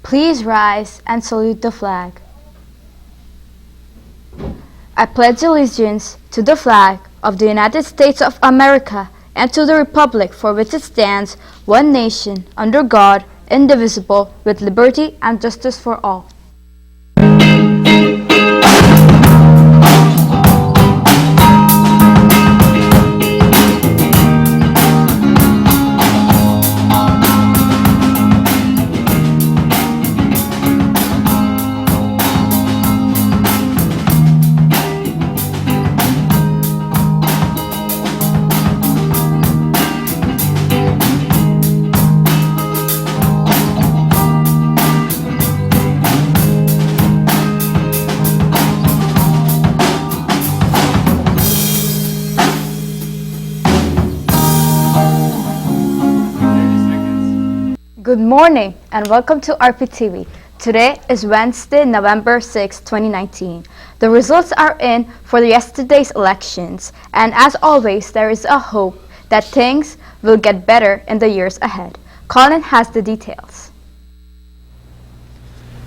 Please rise and salute the flag. I pledge allegiance to the flag of the United States of America and to the republic for which it stands, one nation, under God, indivisible, with liberty and justice for all. Good morning and welcome to RPtv. Today is Wednesday, November 6, 2019. The results are in for yesterday's elections, and as always, there is a hope that things will get better in the years ahead. Colin has the details.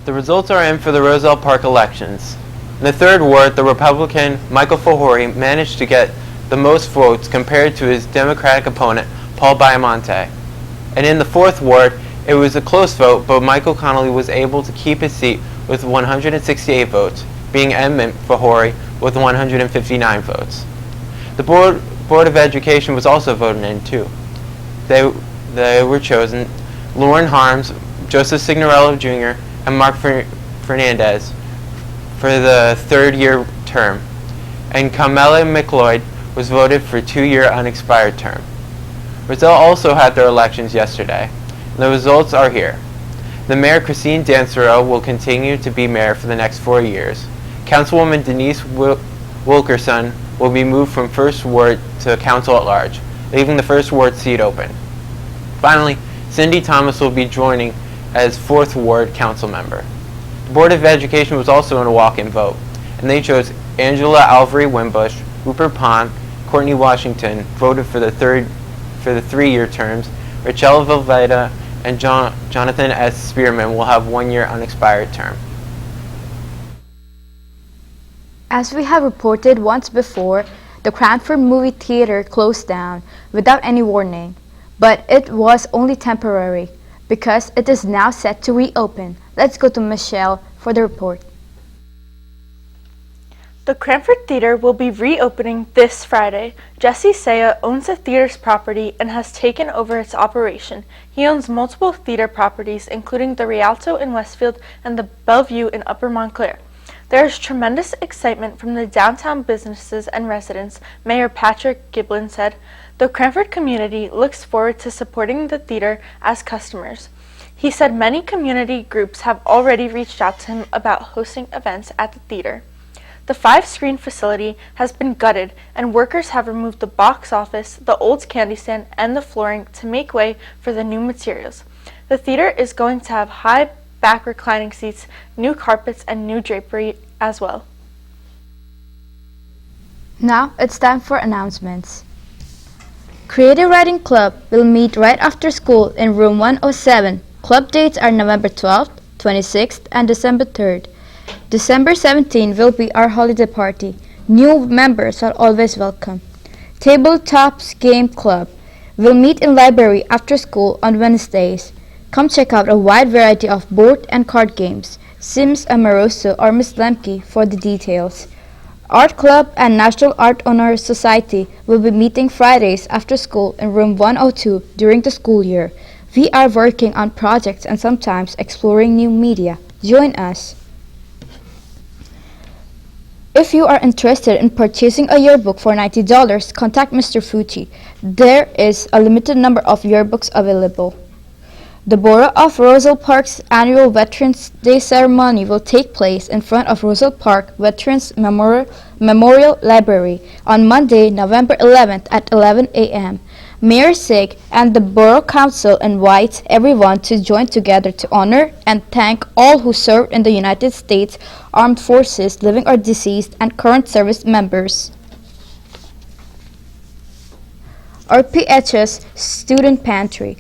The results are in for the Roselle Park elections. In the third ward, the Republican Michael Fahori managed to get the most votes compared to his Democratic opponent, Paul Baiamonte. And in the fourth ward, it was a close vote, but Michael Connolly was able to keep his seat with 168 votes, being Edmund Fahori with 159 votes. The Board of Education was also voted in too. They were chosen Lauren Harms, Joseph Signorello Jr., and Mark Fernandez for the third-year term, and Carmela McLeod was voted for two-year unexpired term. Roselle also had their elections yesterday. The results are here. The Mayor, Christine Dansereau, will continue to be mayor for the next 4 years. Councilwoman Denise Wilkerson will be moved from First Ward to Council at Large, leaving the First Ward seat open. Finally, Cindy Thomas will be joining as Fourth Ward Council member. The Board of Education was also in a walk-in vote, and they chose Angela Alvery Wimbush, Rupert Pond, Courtney Washington voted for the three-year terms. Rachel Velveeta and Jonathan S. Spearman will have one-year unexpired term. As we have reported once before, the Cranford Movie Theater closed down without any warning, but it was only temporary because it is now set to reopen. Let's go to Michelle for the report. The Cranford Theater will be reopening this Friday. Jesse Saya owns the theater's property and has taken over its operation. He owns multiple theater properties, including the Rialto in Westfield and the Bellevue in Upper Montclair. There is tremendous excitement from the downtown businesses and residents, Mayor Patrick Giblin said. The Cranford community looks forward to supporting the theater as customers. He said many community groups have already reached out to him about hosting events at the theater. The 5-screen facility has been gutted, and workers have removed the box office, the old candy stand, and the flooring to make way for the new materials. The theater is going to have high back reclining seats, new carpets, and new drapery as well. Now it's time for announcements. Creative Writing Club will meet right after school in room 107. Club dates are November 12th, 26th, and December 3rd. December 17 will be our holiday party. New members are always welcome. Tabletops Game Club will meet in library after school on Wednesdays. Come check out a wide variety of board and card games. Sims, Amoroso, or Miss Lemke for the details. Art Club and National Art Honors Society will be meeting Fridays after school in room 102 during the school year. We are working on projects and sometimes exploring new media. Join us. If you are interested in purchasing a yearbook for $90, contact Mr. Fucci. There is a limited number of yearbooks available. The Borough of Roselle Park's annual Veterans Day ceremony will take place in front of Roselle Park Veterans Memorial Library on Monday, November 11th at 11 a.m. Mayor Sig and the Borough Council invite everyone to join together to honor and thank all who served in the United States Armed Forces, living or deceased, and current service members. RPH's Student Pantry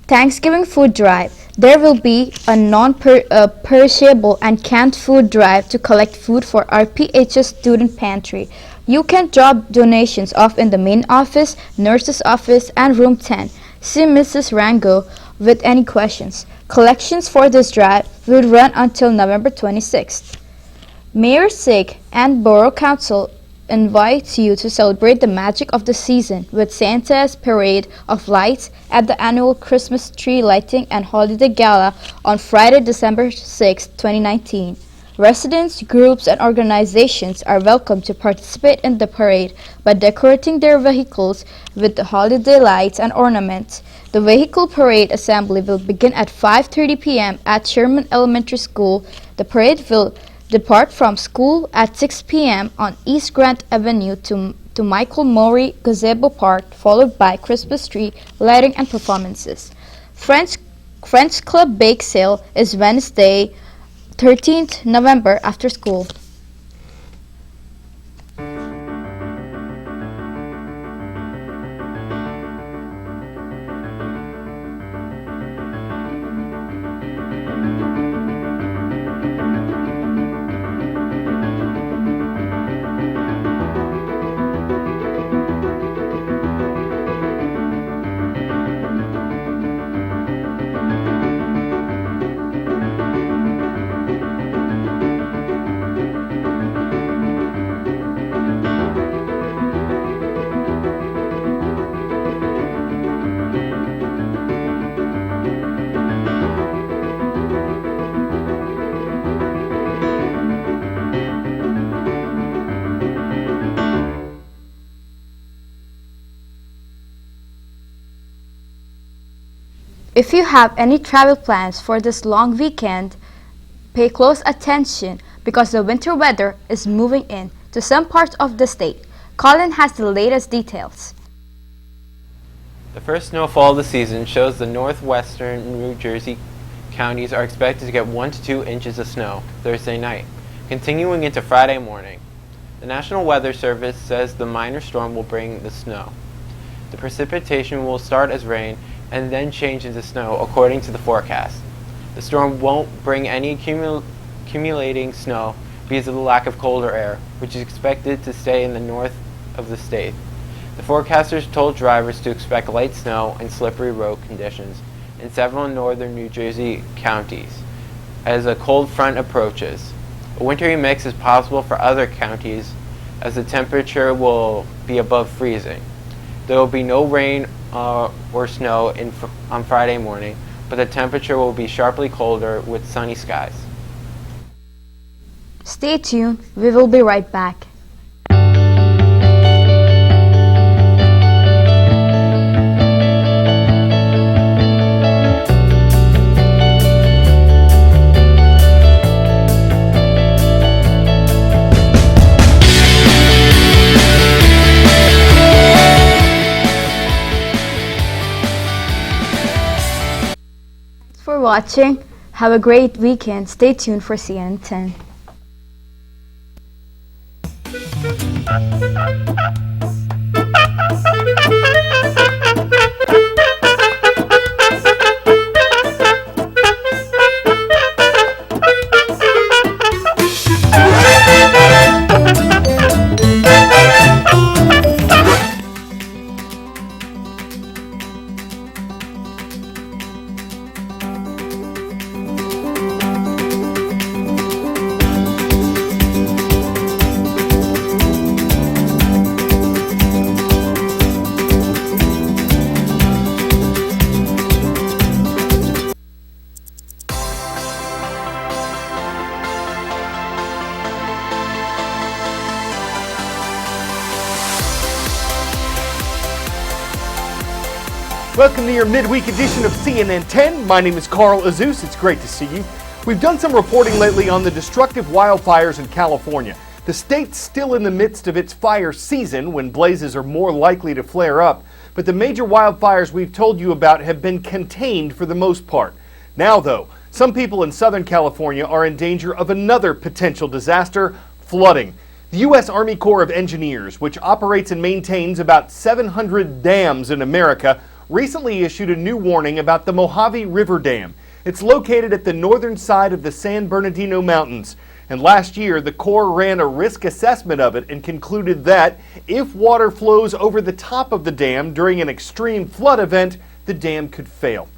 Thanksgiving Food Drive. There will be a non-perishable and canned food drive to collect food for RPH's student pantry. You can drop donations off in the main office, nurse's office, and room 10. See Mrs. Rango with any questions. Collections for this drive will run until November 26th. Mayor Sig and Borough Council invites you to celebrate the magic of the season with Santa's Parade of Lights at the annual Christmas tree lighting and holiday gala on Friday, December 6, 2019. Residents, groups, and organizations are welcome to participate in the parade by decorating their vehicles with the holiday lights and ornaments. The vehicle parade assembly will begin at 5:30 p.m. at Sherman Elementary School. The parade will depart from school at 6 p.m. on East Grant Avenue to Michael Maury Gazebo Park, followed by Christmas tree lighting and performances. Friends Club Bake Sale is Wednesday, 13th November after school. If you have any travel plans for this long weekend, pay close attention because the winter weather is moving in to some parts of the state. Colin has the latest details. The first snowfall of the season shows the northwestern New Jersey counties are expected to get 1 to 2 inches of snow Thursday night, continuing into Friday morning. The National Weather Service says the minor storm will bring the snow. The precipitation will start as rain and then change into snow according to the forecast. The storm won't bring any accumulating snow because of the lack of colder air, which is expected to stay in the north of the state. The forecasters told drivers to expect light snow and slippery road conditions in several northern New Jersey counties as a cold front approaches. A wintry mix is possible for other counties as the temperature will be above freezing. There will be no rain or snow on Friday morning, but the temperature will be sharply colder with sunny skies. Stay tuned, we will be right back. For watching. Have a great weekend. Stay tuned for CNN 10. Welcome to your midweek edition of CNN 10. My name is Carl Azus. It's great to see you. We've done some reporting lately on the destructive wildfires in California. The state's still in the midst of its fire season when blazes are more likely to flare up, but the major wildfires we've told you about have been contained for the most part. Now, though, some people in Southern California are in danger of another potential disaster, flooding. The U.S. Army Corps of Engineers, which operates and maintains about 700 dams in America, recently issued a new warning about the Mojave River Dam. It's located at the northern side of the San Bernardino Mountains. And last year, the Corps ran a risk assessment of it and concluded that if water flows over the top of the dam during an extreme flood event, the dam could fail.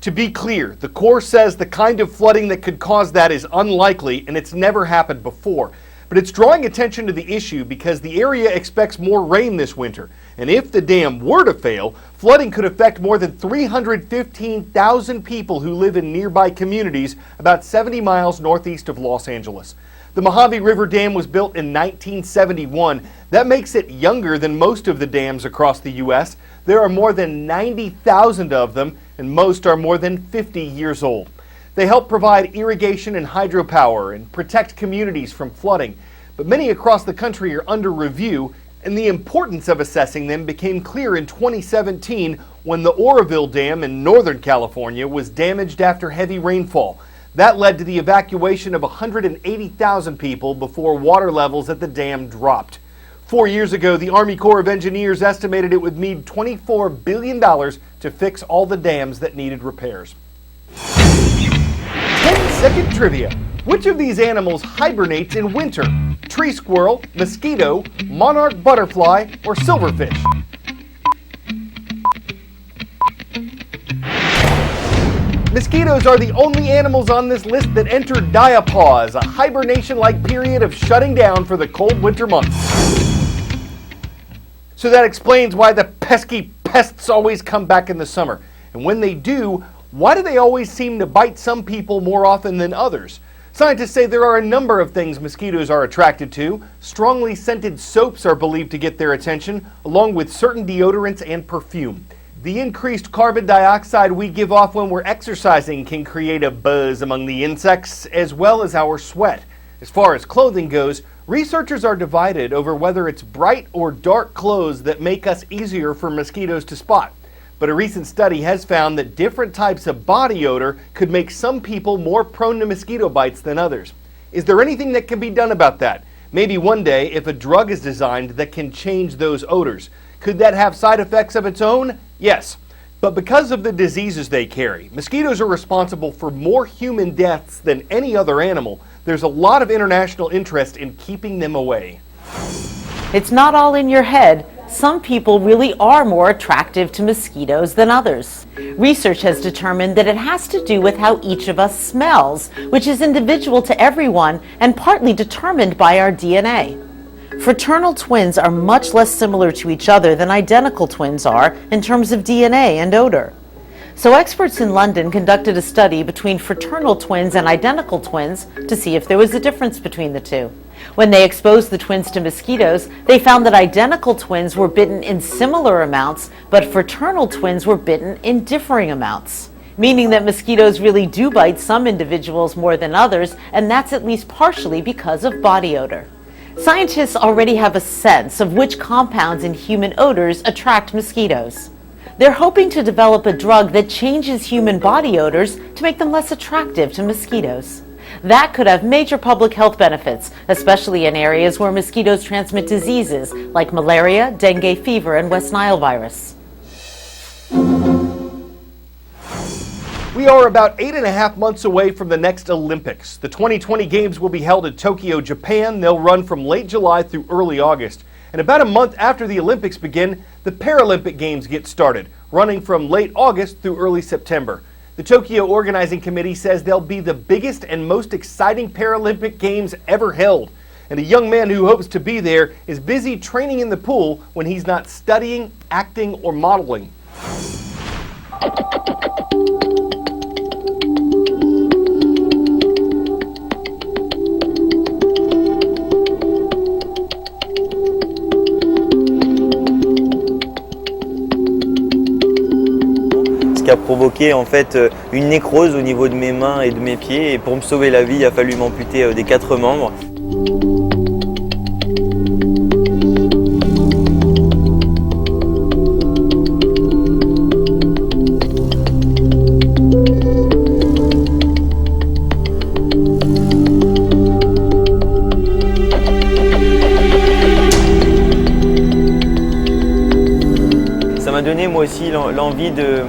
To be clear, the Corps says the kind of flooding that could cause that is unlikely and it's never happened before. But it's drawing attention to the issue because the area expects more rain this winter. And if the dam were to fail, flooding could affect more than 315,000 people who live in nearby communities about 70 miles northeast of Los Angeles. The Mojave River Dam was built in 1971. That makes it younger than most of the dams across the U.S. There are more than 90,000 of them, and most are more than 50 years old. They help provide irrigation and hydropower and protect communities from flooding. But many across the country are under review, and the importance of assessing them became clear in 2017 when the Oroville Dam in Northern California was damaged after heavy rainfall. That led to the evacuation of 180,000 people before water levels at the dam dropped. 4 years ago, the Army Corps of Engineers estimated it would need $24 billion to fix all the dams that needed repairs. 10-second trivia. Which of these animals hibernates in winter? Tree squirrel, mosquito, monarch butterfly, or silverfish? Mosquitoes are the only animals on this list that enter diapause, a hibernation-like period of shutting down for the cold winter months. So that explains why the pesky pests always come back in the summer. And when they do, why do they always seem to bite some people more often than others? Scientists say there are a number of things mosquitoes are attracted to. Strongly scented soaps are believed to get their attention, along with certain deodorants and perfume. The increased carbon dioxide we give off when we're exercising can create a buzz among the insects, as well as our sweat. As far as clothing goes, researchers are divided over whether it's bright or dark clothes that make us easier for mosquitoes to spot. But a recent study has found that different types of body odor could make some people more prone to mosquito bites than others. Is there anything that can be done about that? Maybe one day, if a drug is designed that can change those odors. Could that have side effects of its own? Yes. But because of the diseases they carry, mosquitoes are responsible for more human deaths than any other animal. There's a lot of international interest in keeping them away. It's not all in your head. Some people really are more attractive to mosquitoes than others. Research has determined that it has to do with how each of us smells, which is individual to everyone and partly determined by our DNA. Fraternal twins are much less similar to each other than identical twins are in terms of DNA and odor. So experts in London conducted a study between fraternal twins and identical twins to see if there was a difference between the two. When they exposed the twins to mosquitoes, they found that identical twins were bitten in similar amounts, but fraternal twins were bitten in differing amounts, meaning that mosquitoes really do bite some individuals more than others, and that's at least partially because of body odor. Scientists already have a sense of which compounds in human odors attract mosquitoes. They're hoping to develop a drug that changes human body odors to make them less attractive to mosquitoes. That could have major public health benefits, especially in areas where mosquitoes transmit diseases like malaria, dengue fever, and West Nile virus. We are about 8.5 months away from the next Olympics. The 2020 Games will be held in Tokyo, Japan. They'll run from late July through early August. And about a month after the Olympics begin, the Paralympic Games get started, running from late August through early September. The Tokyo Organizing Committee says they'll be the biggest and most exciting Paralympic Games ever held. And a young man who hopes to be there is busy training in the pool when he's not studying, acting, or modeling. Ce qui a provoqué en fait une nécrose au niveau de mes mains et de mes pieds, et pour me sauver la vie, il a fallu m'amputer des 4 membres. Ça m'a donné moi aussi l'envie de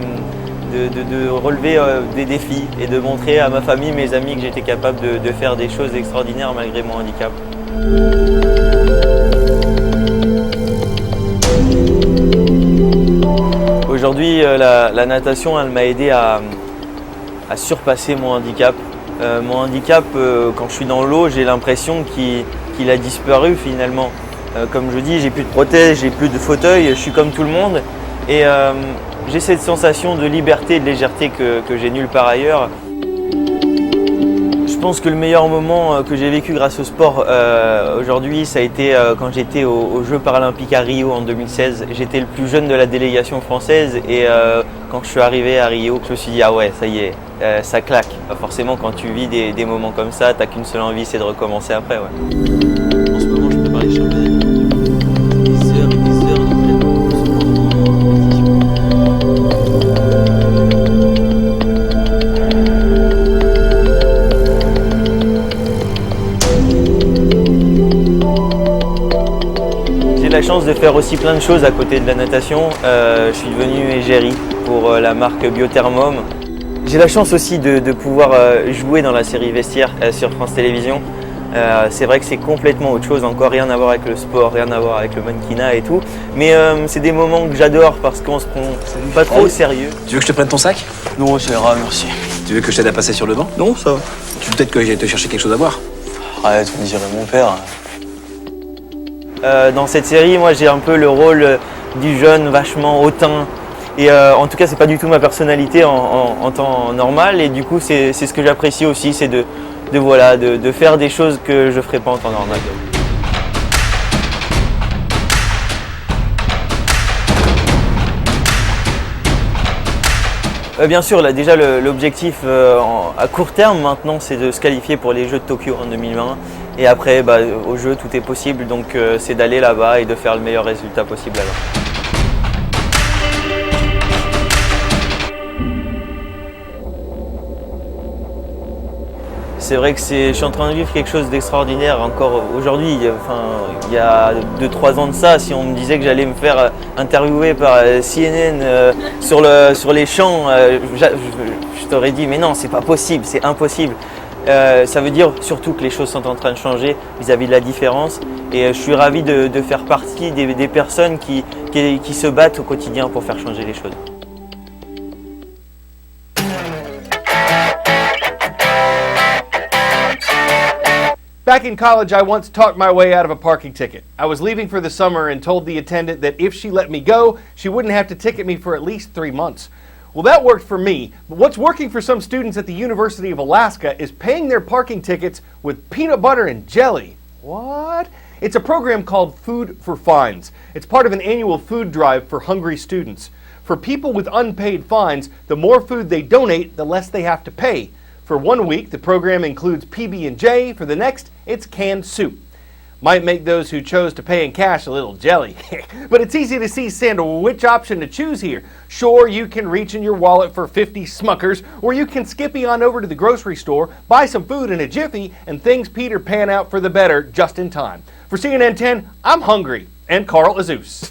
de relever des défis et de montrer à ma famille, mes amis que j'étais capable de faire des choses extraordinaires malgré mon handicap. Aujourd'hui, la natation, elle m'a aidé à surpasser mon handicap. Mon handicap, quand je suis dans l'eau, j'ai l'impression qu'il a disparu finalement. Comme je dis, j'ai plus de prothèse, j'ai plus de fauteuil, je suis comme tout le monde. Et j'ai cette sensation de liberté et de légèreté que j'ai nulle part ailleurs. Je pense que le meilleur moment que j'ai vécu grâce au sport aujourd'hui, ça a été quand j'étais aux Jeux paralympiques à Rio en 2016. J'étais le plus jeune de la délégation française et quand je suis arrivé à Rio, je me suis dit ah ouais, ça y est, ça claque. Forcément, quand tu vis des moments comme ça, t'as qu'une seule envie, c'est de recommencer après. Ouais. En ce moment, je prépare les championnats. Des heures et des heures d'entraînement pour ce moment. J'ai la chance de faire aussi plein de choses à côté de la natation. Je suis devenu égérie pour la marque Biothermum. J'ai la chance aussi de pouvoir jouer dans la série Vestiaire sur France Télévisions. C'est vrai que c'est complètement autre chose, encore rien à voir avec le sport, rien à voir avec le mannequinat et tout. Mais c'est des moments que j'adore parce qu'on se prend pas trop au sérieux. Tu veux que je te prenne ton sac? Non, ça ira, merci. Tu veux que je t'aide à passer sur le banc? Non, ça va. Tu veux peut-être que j'aille te chercher quelque chose à boire? Arrête, on dirait mon père. Dans cette série, moi j'ai un peu le rôle du jeune vachement hautain. Et en tout cas, c'est pas du tout ma personnalité en temps normal. Et du coup, c'est ce que j'apprécie aussi, c'est de faire des choses que je ferais pas en temps normal. Bien sûr, là, déjà l'objectif à court terme maintenant, c'est de se qualifier pour les Jeux de Tokyo en 2020. Et après, aux Jeux, tout est possible. Donc c'est d'aller là-bas et de faire le meilleur résultat possible là-bas. C'est vrai que je suis en train de vivre quelque chose d'extraordinaire encore aujourd'hui. Enfin, il y a 2-3 ans de ça, si on me disait que j'allais me faire interviewer par CNN sur les champs, je t'aurais dit mais non, c'est pas possible, c'est impossible. Ça veut dire surtout que les choses sont en train de changer vis-à-vis de la différence. Et je suis ravi de faire partie des personnes qui se battent au quotidien pour faire changer les choses. Back in college, I once talked my way out of a parking ticket. I was leaving for the summer and told the attendant that if she let me go, she wouldn't have to ticket me for at least 3 months. Well, that worked for me, but what's working for some students at the University of Alaska is paying their parking tickets with peanut butter and jelly. What? It's a program called Food for Fines. It's part of an annual food drive for hungry students. For people with unpaid fines, the more food they donate, the less they have to pay. For 1 week, the program includes PB&J. For the next, it's canned soup. Might make those who chose to pay in cash a little jelly. But it's easy to see, Sandra, which option to choose here. Sure, you can reach in your wallet for 50 Smuckers, or you can skippy on over to the grocery store, buy some food in a jiffy, and things Peter pan out for the better just in time. For CNN 10, I'm hungry, and Carl Azus.